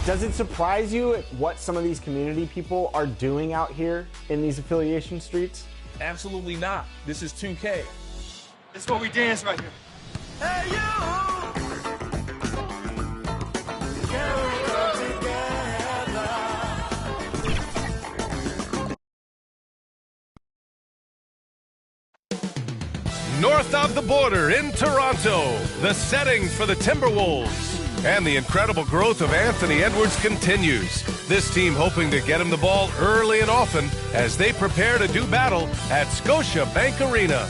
Does it surprise you what some of these community people are doing out here in these affiliation streets? Absolutely not. This is 2K. This is what we dance right here. Hey, you! North of the border in Toronto, the setting for the Timberwolves. And the incredible growth of Anthony Edwards continues. This team hoping to get him the ball early and often as they prepare to do battle at Scotiabank Arena.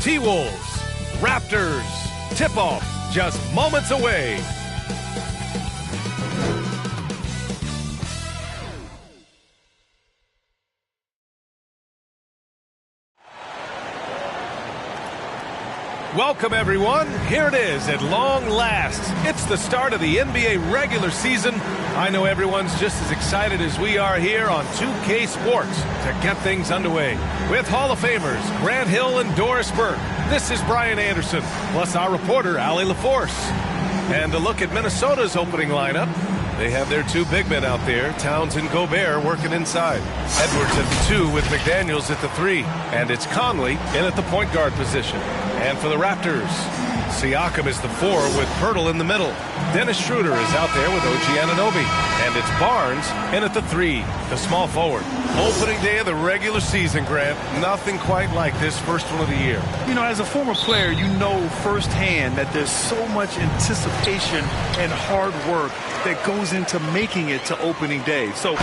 T-Wolves, Raptors, tip-off just moments away. Welcome, everyone. Here it is at long last. It's the start of the NBA regular season. I know everyone's just as excited as we are here on 2K Sports to get things underway. With Hall of Famers Grant Hill and Doris Burke, this is Brian Anderson, plus our reporter, Allie LaForce. And a look at Minnesota's opening lineup. They have their two big men out there, Towns and Gobert, working inside. Edwards at the 2 with McDaniels at the 3. And it's Conley in at the point guard position. And for the Raptors, Siakam is the 4 with Pirtle in the middle. Dennis Schroeder is out there with OG Anunoby. And it's Barnes in at the 3, the small forward. Opening day of the regular season, Grant. Nothing quite like this first one of the year. You know, as a former player, you know firsthand that there's so much anticipation and hard work that goes into making it to opening day. So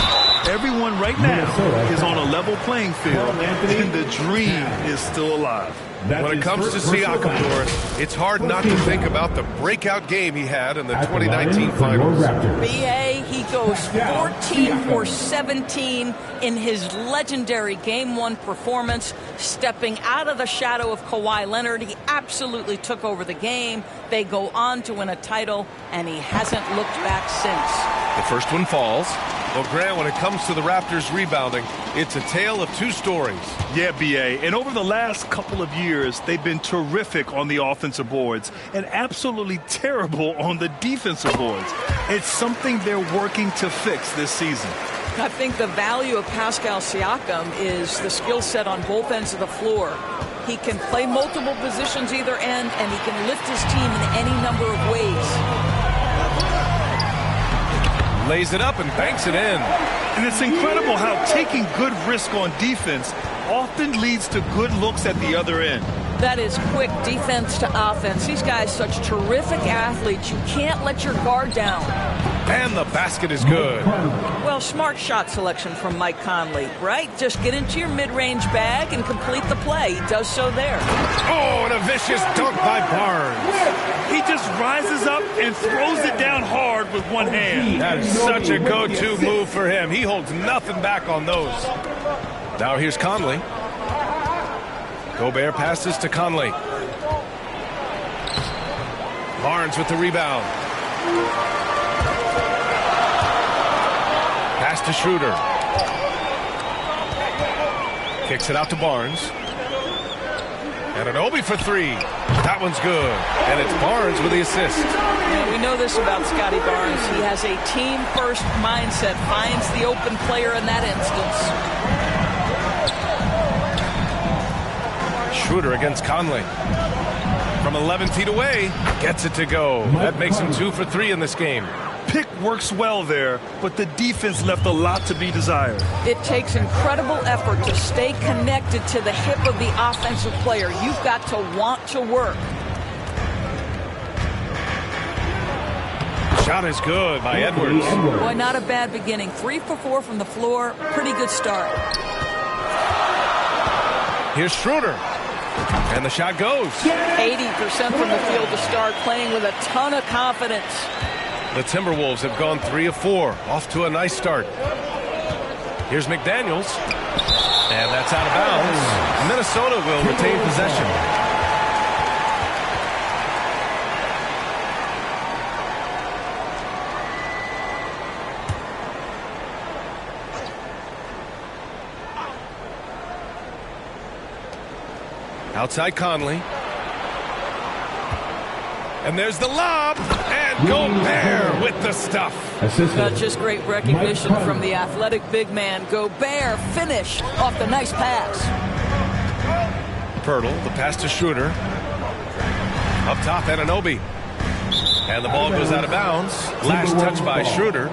everyone right now is on a level playing field, and the dream is still alive. When it comes to Siakam, Doris, it's hard not to think about the breakout game he had in the 2019 finals. BA, he goes 14 for 17 in his legendary Game 1 performance, stepping out of the shadow of Kawhi Leonard. He absolutely took over the game. They go on to win a title, and he hasn't looked back since. The first one falls. Well, Grant, when it comes to the Raptors rebounding, it's a tale of two stories. Yeah, BA. And over the last couple of years, they've been terrific on the offensive boards and absolutely terrible on the defensive boards. It's something they're working to fix this season. I think the value of Pascal Siakam is the skill set on both ends of the floor. He can play multiple positions either end, and he can lift his team in any number of ways. Lays it up and banks it in. And it's incredible how taking good risk on defense often leads to good looks at the other end. That is quick defense to offense. These guys such terrific athletes. You can't let your guard down. And the basket is good. Well, smart shot selection from Mike Conley, right? Just get into your mid-range bag and complete the play. He does so there. Oh, and a vicious dunk by Barnes. He just rises up and throws it down hard with one hand. That is such a go-to move for him. He holds nothing back on those. Now here's Conley. Gobert passes to Conley. Barnes with the rebound. Pass to Schroeder. Kicks it out to Barnes. And Anunoby for 3. That one's good. And it's Barnes with the assist. Yeah, we know this about Scotty Barnes. He has a team-first mindset. Finds the open player in that instance. Schroeder against Conley. From 11 feet away, gets it to go. That makes him 2 for 3 in this game. Pick works well there, but the defense left a lot to be desired. It takes incredible effort to stay connected to the hip of the offensive player. You've got to want to work. Shot is good by Edwards. Boy, not a bad beginning. 3 for 4 from the floor. Pretty good start. Here's Schroeder. And the shot goes. 80% from the field to start, playing with a ton of confidence. The Timberwolves have gone 3 of 4. Off to a nice start. Here's McDaniels. And that's out of bounds. Minnesota will retain possession. Outside Conley. And there's the lob. And And Gobert with the stuff. Just great recognition from the athletic big man. Gobert finish off the nice pass. Pirtle, the pass to Schroeder. Up top, Anunoby. And the ball goes out of bounds. Last touch by Schroeder.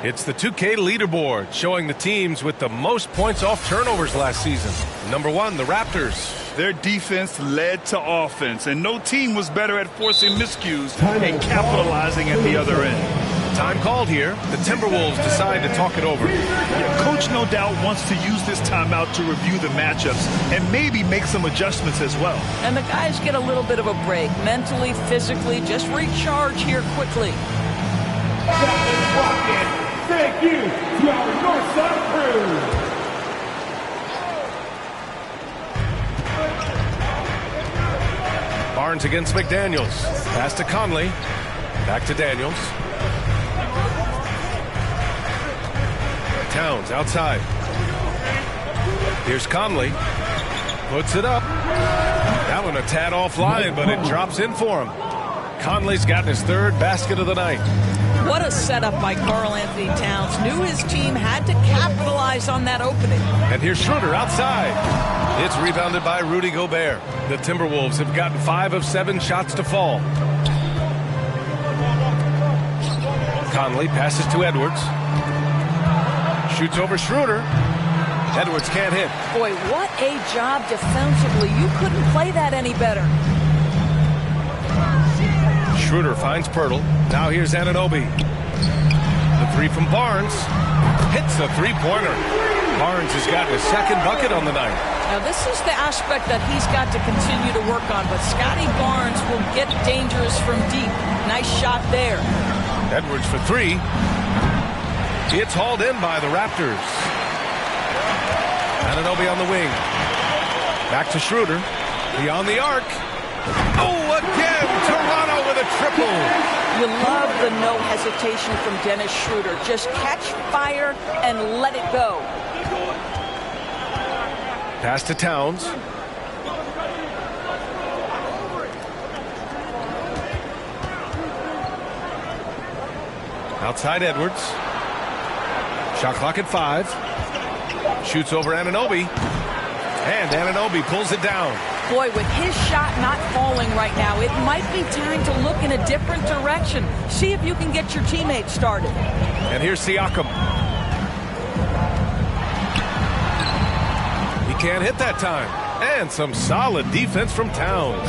It's the 2K leaderboard showing the teams with the most points off turnovers last season. Number 1, the Raptors. Their defense led to offense, and no team was better at forcing miscues and capitalizing at the other end. Time called here. The Timberwolves decide to talk it over. Yeah, Coach no doubt wants to use this timeout to review the matchups and maybe make some adjustments as well. And the guys get a little bit of a break, mentally, physically, just recharge here quickly. Thank you to our Northside crew. Barnes against McDaniels. Pass to Conley. Back to Daniels. Towns outside. Here's Conley. Puts it up. That one a tad offline, but it drops in for him. Conley's gotten his 3rd basket of the night. What a setup by Karl-Anthony Towns. Knew his team had to capitalize on that opening. And here's Schroeder outside. It's rebounded by Rudy Gobert. The Timberwolves have gotten 5 of 7 shots to fall. Conley passes to Edwards. Shoots over Schroeder. Edwards can't hit. Boy, what a job defensively. You couldn't play that any better. Schroeder finds Pirtle. Now here's Anunoby. The 3 from Barnes. Hits the 3-pointer. Barnes has gotten his 2nd bucket on the night. Now this is the aspect that he's got to continue to work on, but Scotty Barnes will get dangerous from deep. Nice shot there. Edwards for 3. It's hauled in by the Raptors. Anunoby on the wing. Back to Schroeder. Beyond the arc. Oh, again! Toronto with a triple. You love the no hesitation from Dennis Schroeder. Just catch fire and let it go. Pass to Towns. Outside Edwards. Shot clock at 5. Shoots over Anunoby. And Anunoby pulls it down. Boy, with his shot not falling right now, it might be time to look in a different direction. See if you can get your teammates started. And here's Siakam. He can't hit that time. And some solid defense from Towns.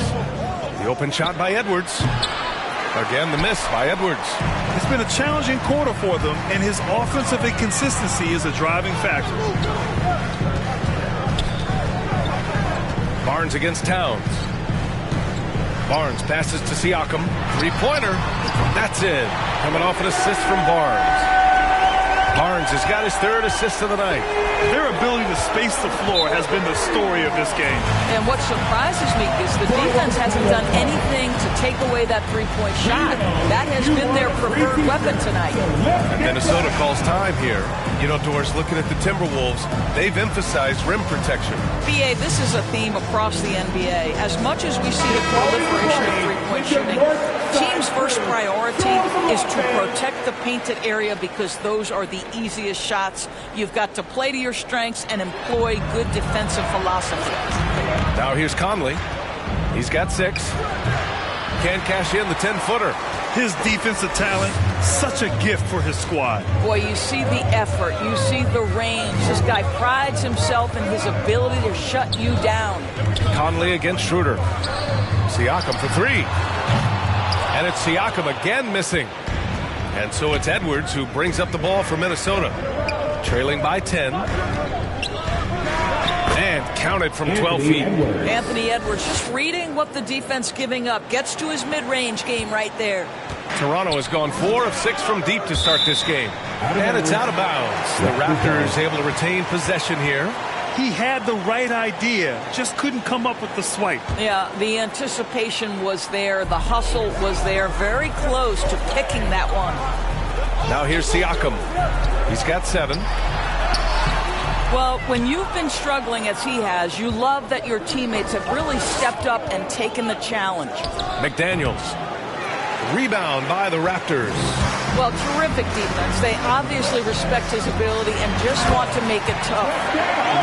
The open shot by Edwards. Again, the miss by Edwards. It's been a challenging quarter for them, and his offensive inconsistency is a driving factor. Barnes against Towns. Barnes passes to Siakam. 3-pointer. That's it. Coming off an assist from Barnes. Barnes has got his 3rd assist of the night. Their ability to space the floor has been the story of this game. And what surprises me is the defense hasn't done anything to take away that 3-point shot. That has been their preferred weapon tonight. And Minnesota calls time here. You know, Doris, looking at the Timberwolves, they've emphasized rim protection. BA, this is a theme across the NBA. As much as we see the proliferation of 3-point shooting, teams' first priority is to protect the painted area because those are the easiest shots. You've got to play to your strengths and employ good defensive philosophy. Now here's Conley. He's got 6. Can't cash in the 10-footer. His defensive talent, such a gift for his squad. Boy, you see the effort. You see the range. This guy prides himself in his ability to shut you down. Conley against Schroeder. Siakam for 3. And it's Siakam again missing. And so it's Edwards who brings up the ball for Minnesota. Trailing by 10. And counted from 12 feet. Anthony Edwards just reading what the defense giving up. Gets to his mid-range game right there. Toronto has gone 4 of 6 from deep to start this game. And it's out of bounds. The Raptors able to retain possession here. He had the right idea, just couldn't come up with the swipe. Yeah, the anticipation was there. The hustle was there. Very close to picking that one. Now here's Siakam. He's got 7. Well, when you've been struggling as he has, you love that your teammates have really stepped up and taken the challenge. McDaniels Rebound by the Raptors. Well, terrific defense. They obviously respect his ability and just want to make it tough.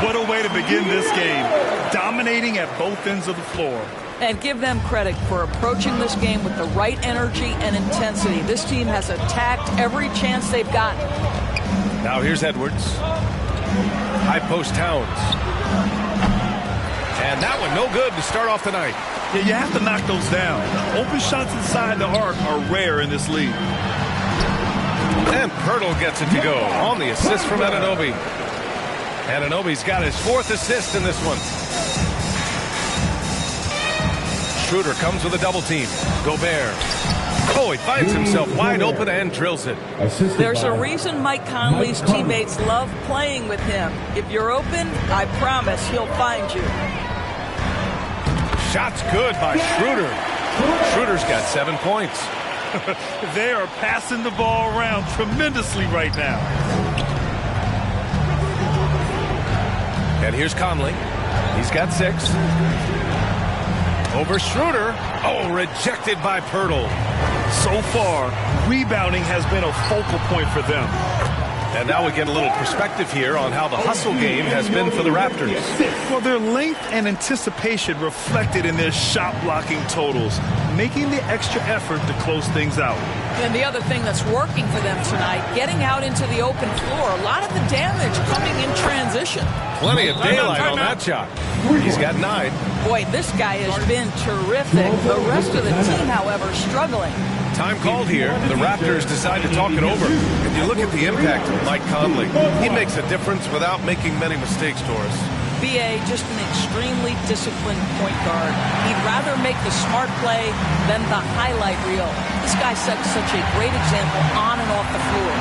What a way to begin this game. Dominating at both ends of the floor. And give them credit for approaching this game with the right energy and intensity. This team has attacked every chance they've gotten. Now here's Edwards. High post Towns. And that one no good to start off the night. Yeah, you have to knock those down. Open shots inside the arc are rare in this league. And Pirtle gets it to go on the assist from Anunoby. Anunoby's got his 4th assist in this one. Schroeder comes with a double team. Gobert. Oh, he finds himself wide open and drills it. There's a reason Mike Conley's teammates love playing with him. If you're open, I promise he'll find you. Shot's good by Schroeder. Schroeder's got 7 points. They are passing the ball around tremendously right now. And here's Conley. He's got 6. Over Schroeder. Oh, rejected by Pirtle. So far, rebounding has been a focal point for them. And now we get a little perspective here on how the hustle game has been for the Raptors. Well, their length and anticipation reflected in their shot blocking totals, making the extra effort to close things out. And the other thing that's working for them tonight, getting out into the open floor. A lot of the damage coming in transition. Plenty of daylight on that shot. He's got 9. Boy, this guy has been terrific. The rest of the team, however, struggling. Time called here. The Raptors decide to talk it over. And you look at the impact of Mike Conley. He makes a difference without making many mistakes, Doris. B.A. just an extremely disciplined point guard. He'd rather make the smart play than the highlight reel. This guy sets such a great example on and off the floor.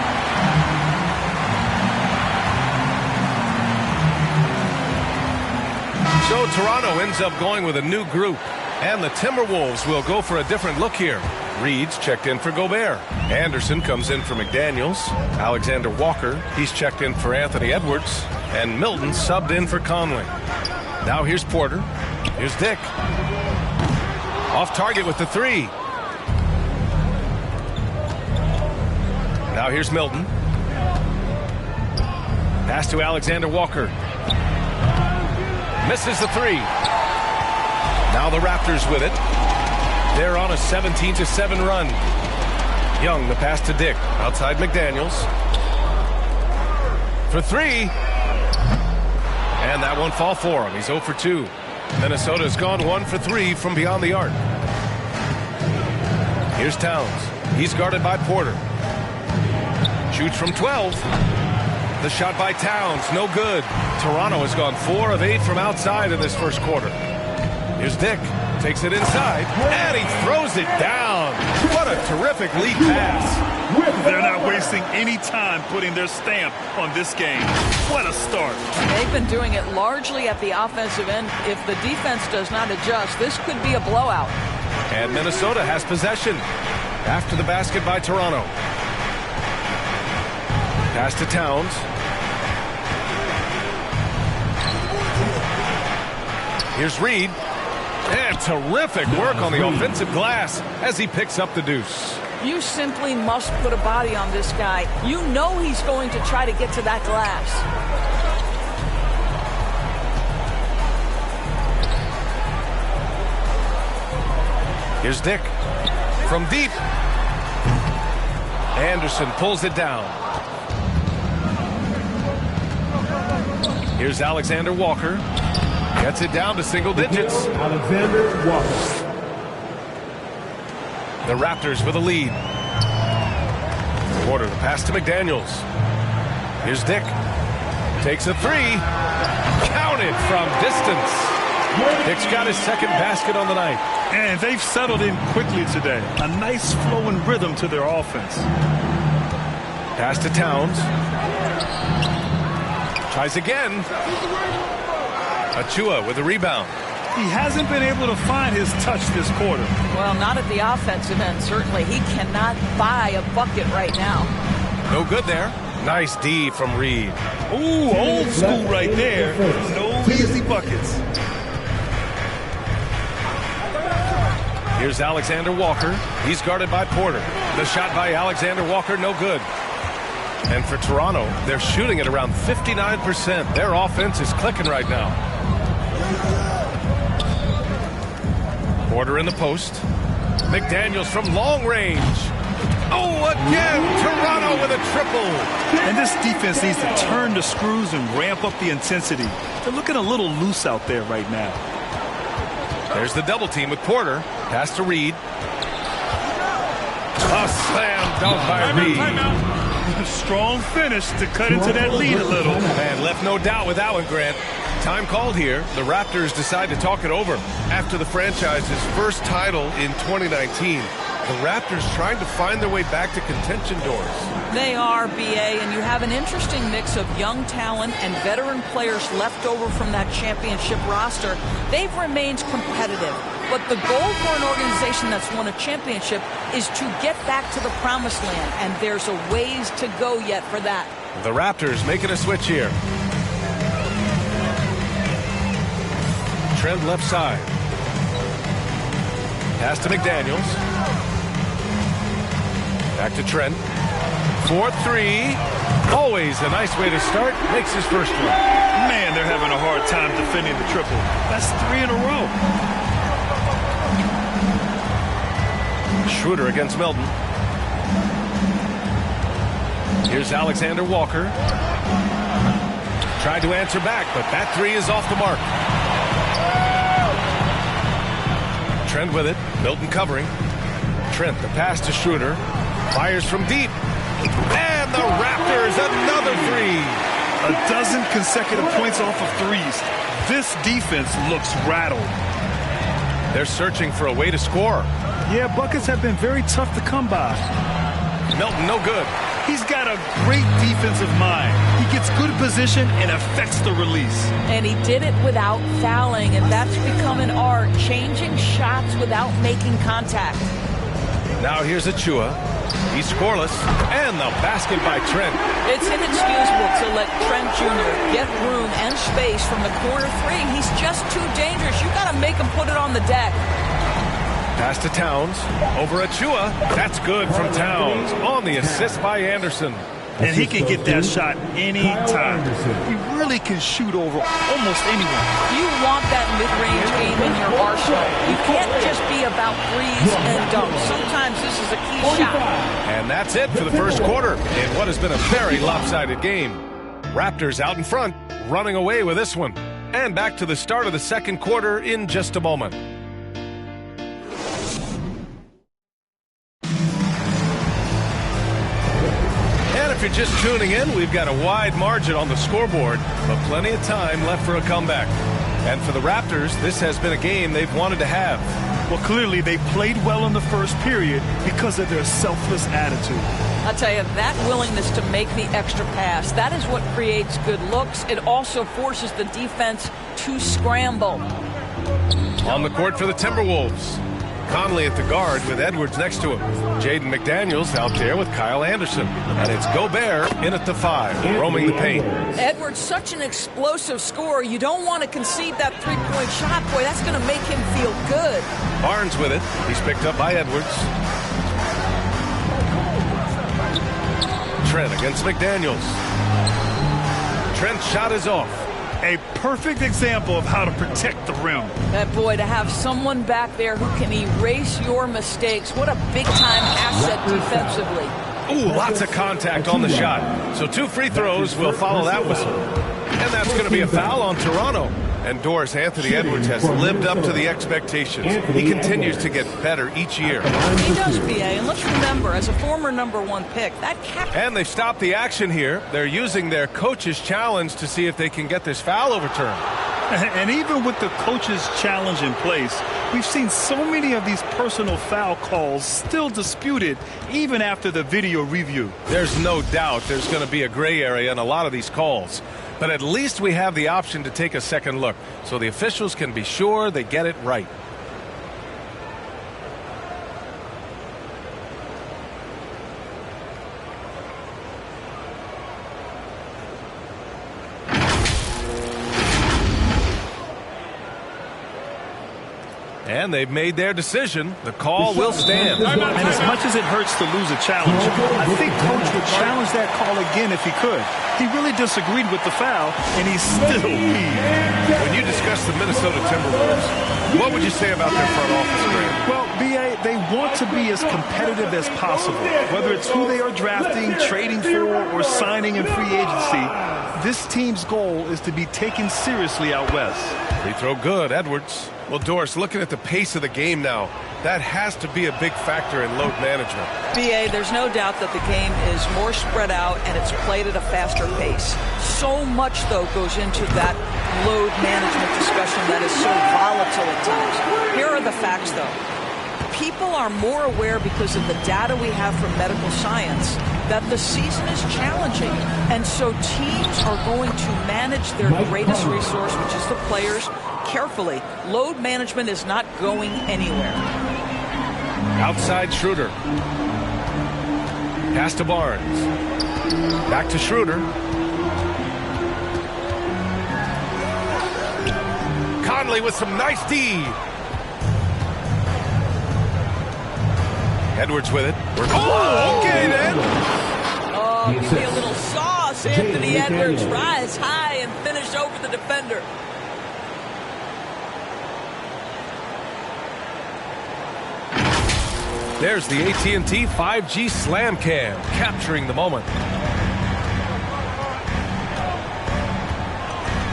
So Toronto ends up going with a new group. And the Timberwolves will go for a different look here. Reed's checked in for Gobert. Anderson comes in for McDaniels. Alexander Walker, he's checked in for Anthony Edwards. And Milton subbed in for Conley. Now here's Porter. Here's Dick. Off target with the 3. Now here's Milton. Pass to Alexander Walker. Misses the 3. Now the Raptors with it. They're on a 17-7 run. Young, the pass to Dick. Outside McDaniels. For 3. And that won't fall for him. He's 0 for 2. Minnesota's gone 1 for 3 from beyond the arc. Here's Towns. He's guarded by Porter. Shoots from 12. The shot by Towns, no good. Toronto has gone 4 of 8 from outside in this first quarter. Here's Dick. Takes it inside, and he throws it down. What a terrific lead pass. They're not wasting any time putting their stamp on this game. What a start. They've been doing it largely at the offensive end. If the defense does not adjust, this could be a blowout. And Minnesota has possession after the basket by Toronto. Pass to Towns. Here's Reed. And terrific work on the offensive glass as he picks up the deuce. You simply must put a body on this guy. You know he's going to try to get to that glass. Here's Dick. From deep. Anderson pulls it down. Here's Alexander Walker. Gets it down to single digits. Alexander Walker. The Raptors with a lead. Porter, the pass to McDaniels. Here's Dick. Takes a 3. Counted from distance. Dick's got his second basket on the night. And they've settled in quickly today. A nice flowing rhythm to their offense. Pass to Towns. Tries again. Achua with a rebound. He hasn't been able to find his touch this quarter. Well, not at the offensive end, certainly. He cannot buy a bucket right now. No good there. Nice D from Reed. Ooh, old school right there. No easy buckets. Here's Alexander Walker. He's guarded by Porter. The shot by Alexander Walker, no good. And for Toronto, they're shooting at around 59%. Their offense is clicking right now. Porter in the post. McDaniels from long range. Oh, again, Toronto with a triple. And this defense needs to turn the screws and ramp up the intensity. They're looking a little loose out there right now. There's the double team with Porter. Pass to Reed. A slam dunk by Reed. Strong finish to cut into that lead a little. And left no doubt with that one, Grant. Time called here. The Raptors decide to talk it over. After the franchise's first title in 2019, the Raptors trying to find their way back to contention doors. They are, BA, and you have an interesting mix of young talent and veteran players left over from that championship roster. They've remained competitive, but the goal for an organization that's won a championship is to get back to the promised land, and there's a ways to go yet for that. The Raptors making a switch here. Trent left side. Pass to McDaniels. Back to Trent. 4-3. Always a nice way to start. Makes his first one. Man, they're having a hard time defending the triple. That's 3 in a row. Schroeder against Melton. Here's Alexander Walker. Tried to answer back, but that 3 is off the mark. Trent with it. Milton covering. Trent, the pass to Schroeder. Fires from deep. And the Raptors, another 3. A dozen consecutive points off of threes. This defense looks rattled. They're searching for a way to score. Yeah, buckets have been very tough to come by. Milton, no good. He's got a great defensive mind. He gets good position and affects the release. And he did it without fouling, and that's become an art, changing shots without making contact. Now here's Achua. He's scoreless, and the basket by Trent. It's inexcusable to let Trent Jr. get room and space from the corner 3. He's just too dangerous. You got to make him put it on the deck. Pass to Towns. Over Achua. That's good from Towns. On the assist by Anderson. And he can get that shot anytime. He really can shoot over almost anyone. You want that mid-range game in your arsenal. You can't just be about threes and dunks. Sometimes this is a key shot. And that's it for the first quarter in what has been a very lopsided game. Raptors out in front, running away with this one. And back to the start of the second quarter in just a moment. If you're just tuning in, we've got a wide margin on the scoreboard, but plenty of time left for a comeback. And for the Raptors, this has been a game they've wanted to have. Well, clearly they played well in the first period because of their selfless attitude. I'll tell you, that willingness to make the extra pass, that is what creates good looks. It also forces the defense to scramble. On the court for the Timberwolves. Conley at the guard with Edwards next to him. Jaden McDaniels out there with Kyle Anderson. And it's Gobert in at the 5, roaming the paint. Edwards, such an explosive scorer. You don't want to concede that three-point shot. Boy, that's going to make him feel good. Barnes with it. He's picked up by Edwards. Trent against McDaniels. Trent's shot is off. A perfect example of how to protect the rim. That boy, to have someone back there who can erase your mistakes. What a big-time asset defensively. Ooh, lots of contact on the shot. So 2 free throws will follow that whistle. And that's going to be a foul on Toronto. And Doris Anthony Edwards has lived up to the expectations. He continues to get better each year. He does, BA. And let's remember, as a former #1 pick, that And they've stopped the action here. They're using their coach's challenge to see if they can get this foul overturned. And even with the coach's challenge in place, we've seen so many of these personal foul calls still disputed even after the video review. There's no doubt there's going to be a gray area in a lot of these calls. But at least we have the option to take a second look so the officials can be sure they get it right. And they've made their decision. The call will stand. And as much as it hurts to lose a challenge, I think Coach would challenge that call again if he could. He really disagreed with the foul, and he's still peeved. When you discuss the Minnesota Timberwolves, what would you say about their front office, Graham? Well, B.A., they want to be as competitive as possible. Whether it's who they are drafting, trading for, or signing in free agency, this team's goal is to be taken seriously out west. Free throw good, Edwards. Well, Doris, looking at the pace of the game now, that has to be a big factor in load management. B.A., there's no doubt that the game is more spread out and it's played at a faster pace. So much, though, goes into that load management discussion that is so volatile at times. Here are the facts, though. People are more aware because of the data we have from medical science that the season is challenging. And so teams are going to manage their greatest resource, which is the players, carefully. Load management is not going anywhere. Outside Schroeder. Pass to Barnes. Back to Schroeder. Conley with some nice D. Edwards with it. Oh, okay then. Oh, give me a little sauce. Anthony Edwards rise high and finish over the defender. There's the AT&T 5G Slam Cam, capturing the moment.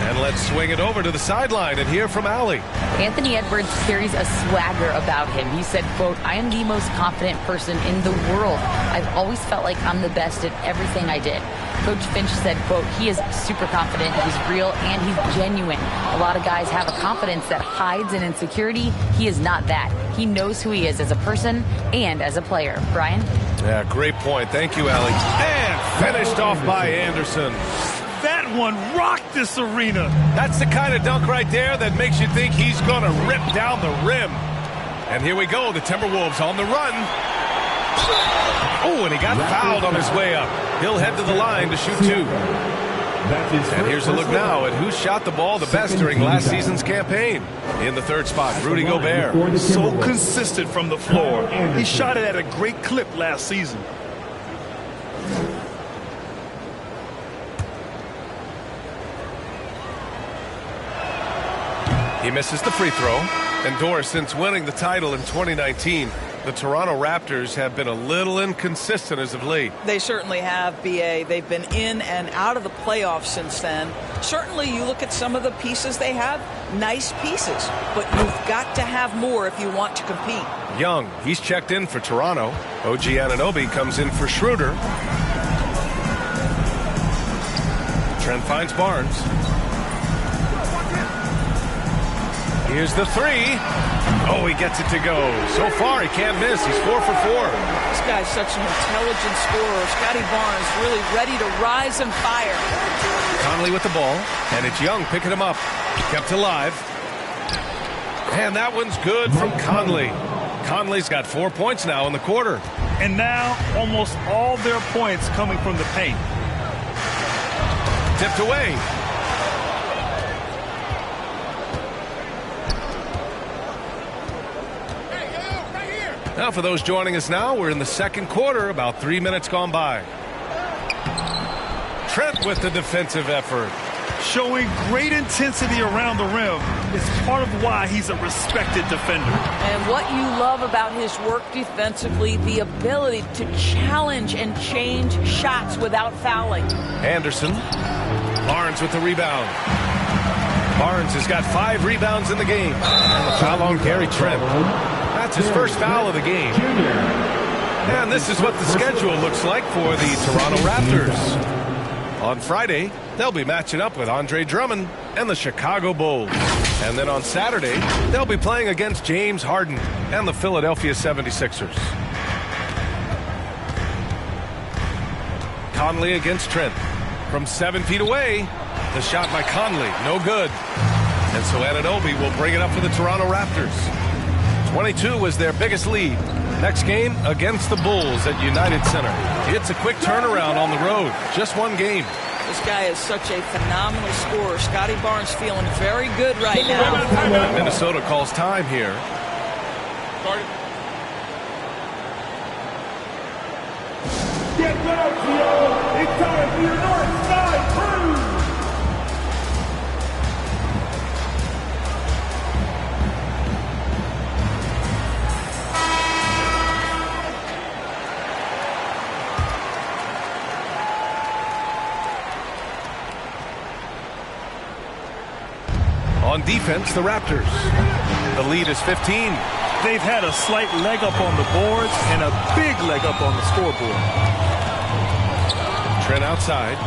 And let's swing it over to the sideline and hear from Allie. Anthony Edwards carries a swagger about him. He said, quote, "I am the most confident person in the world. I've always felt like I'm the best at everything I did." Coach Finch said, quote, "He is super confident, he's real, and he's genuine. A lot of guys have a confidence that hides in insecurity. He is not that. He knows who he is as a person and as a player." Brian? Yeah, great point. Thank you, Allie. And finished off by Anderson. That one rocked this arena. That's the kind of dunk right there that makes you think he's going to rip down the rim. And here we go, the Timberwolves on the run. Oh, and he got fouled on his way up. He'll head to the line to shoot two. And here's a look now at who shot the ball the best during last season's campaign. In the third spot, Rudy Gobert. So consistent from the floor. He shot it at a great clip last season. He misses the free throw. And Doris, since winning the title in 2019, the Toronto Raptors have been a little inconsistent as of late. They certainly have, B.A. They've been in and out of the playoffs since then. Certainly, you look at some of the pieces they have, nice pieces. But you've got to have more if you want to compete. Young, he's checked in for Toronto. OG Anunoby comes in for Schroeder. Trent finds Barnes. Here's the three. Oh, he gets it to go. So far, he can't miss. He's 4 for 4. This guy's such an intelligent scorer. Scotty Barnes really ready to rise and fire. Conley with the ball, and it's Young picking him up. Kept alive. And that one's good from Conley. Conley's got 4 points now in the quarter. And now, almost all their points coming from the paint. Tipped away. Now, for those joining us now, we're in the second quarter, about 3 minutes gone by. Trent with the defensive effort. Showing great intensity around the rim is part of why he's a respected defender. And what you love about his work defensively, the ability to challenge and change shots without fouling. Anderson. Barnes with the rebound. Barnes has got 5 rebounds in the game. And the foul on Gary Trent. That's his first foul of the game. And this is what the schedule looks like for the Toronto Raptors. On Friday, they'll be matching up with Andre Drummond and the Chicago Bulls. And then on Saturday, they'll be playing against James Harden and the Philadelphia 76ers. Conley against Trent. From 7 feet away, the shot by Conley, no good. And so Anunoby will bring it up for the Toronto Raptors. 22 was their biggest lead. Next game against the Bulls at United Center. It's a quick turnaround on the road. Just one game. This guy is such a phenomenal scorer. Scotty Barnes feeling very good right now. Minnesota calls time here. Get down, Gio. It's time for your North Side Crew. On defense, the Raptors. The lead is 15. They've had a slight leg up on the boards and a big leg up on the scoreboard. Trent outside.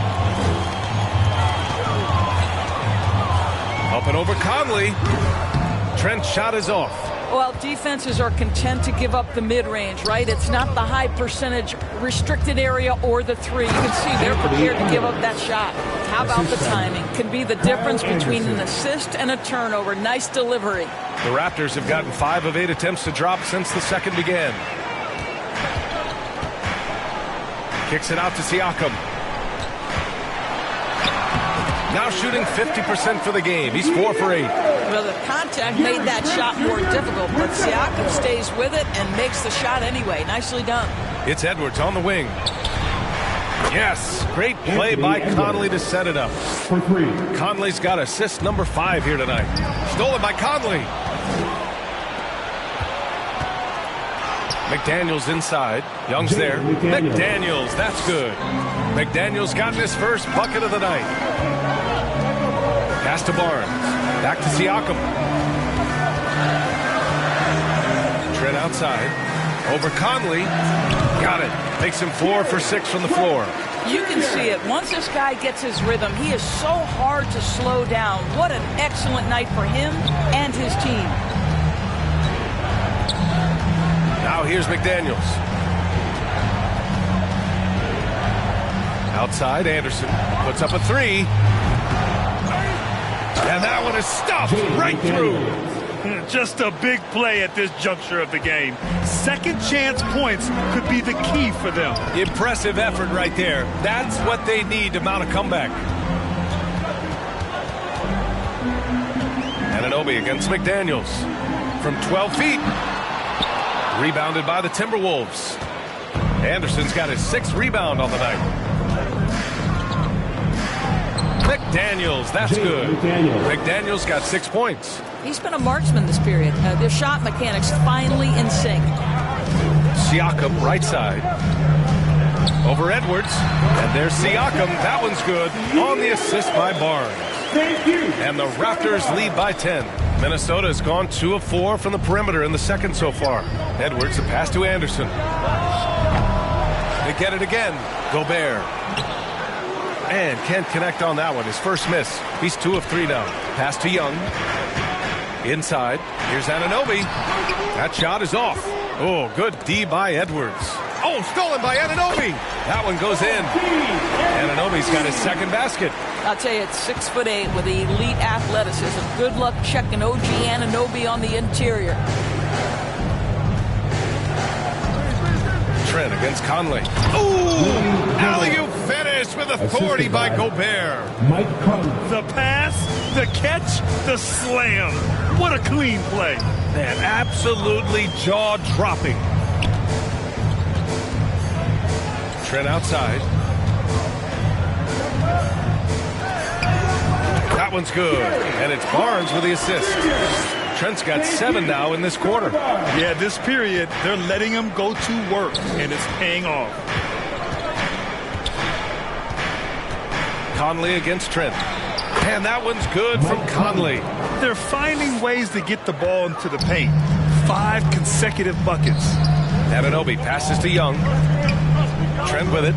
Up and over Conley. Trent's shot is off. Well, defenses are content to give up the mid-range, right? It's not the high percentage restricted area or the three. You can see they're prepared to give up that shot. How about the timing? Can be the difference between an assist and a turnover. Nice delivery. The Raptors have gotten 5 of 8 attempts to drop since the second began. Kicks it out to Siakam. Now shooting 50% for the game. He's 4 for 8. Well, the contact made that shot more difficult, but Siakam stays with it and makes the shot anyway. Nicely done. It's Edwards on the wing. Yes, great play by Conley to set it up. For 3. Conley's got assist number 5 here tonight. Stolen by Conley. McDaniels inside. Young's there. McDaniels, that's good. McDaniels gotten his first bucket of the night. Pass to Barnes. Back to Siakam. Trent outside. Over Conley. Got it. Makes him 4 for 6 from the floor. You can see it. Once this guy gets his rhythm, he is so hard to slow down. What an excellent night for him and his team. Now here's McDaniels. Outside, Anderson puts up a 3. And that one is stuffed right through. Just a big play at this juncture of the game. Second chance points could be the key for them. Impressive effort right there. That's what they need to mount a comeback. Anunoby against McDaniels. From 12 feet. Rebounded by the Timberwolves. Anderson's got his 6th rebound on the night. McDaniels, that's good. McDaniels got 6 points. He's been a marksman this period. Their shot mechanics finally in sync. Siakam, right side. Over Edwards. And there's Siakam. That one's good. On the assist by Barnes. Thank you. And the Raptors lead by 10. Minnesota has gone 2 of 4 from the perimeter in the second so far. Edwards, the pass to Anderson. They get it again. Gobert. And can't connect on that one. His first miss. He's 2 of 3 now. Pass to Young. Inside. Here's Anunoby. That shot is off. Oh, good D by Edwards. Oh, stolen by Anunoby. That one goes in. Anunoby's got his 2nd basket. I'll tell you, it's 6'8" with elite athleticism. Good luck checking OG Anunoby on the interior. Trent against Conley. Ooh! Alley-oop finish with authority by Gobert. Mike Conley. The pass, the catch, the slam. What a clean play. Man, absolutely jaw-dropping. Trent outside. That one's good. And it's Barnes with the assist. Trent's got 7 now in this quarter. Yeah, this period, they're letting him go to work, and it's paying off. Conley against Trent. And that one's good from Conley. They're finding ways to get the ball into the paint. 5 consecutive buckets. Anunoby passes to Young. Trent with it.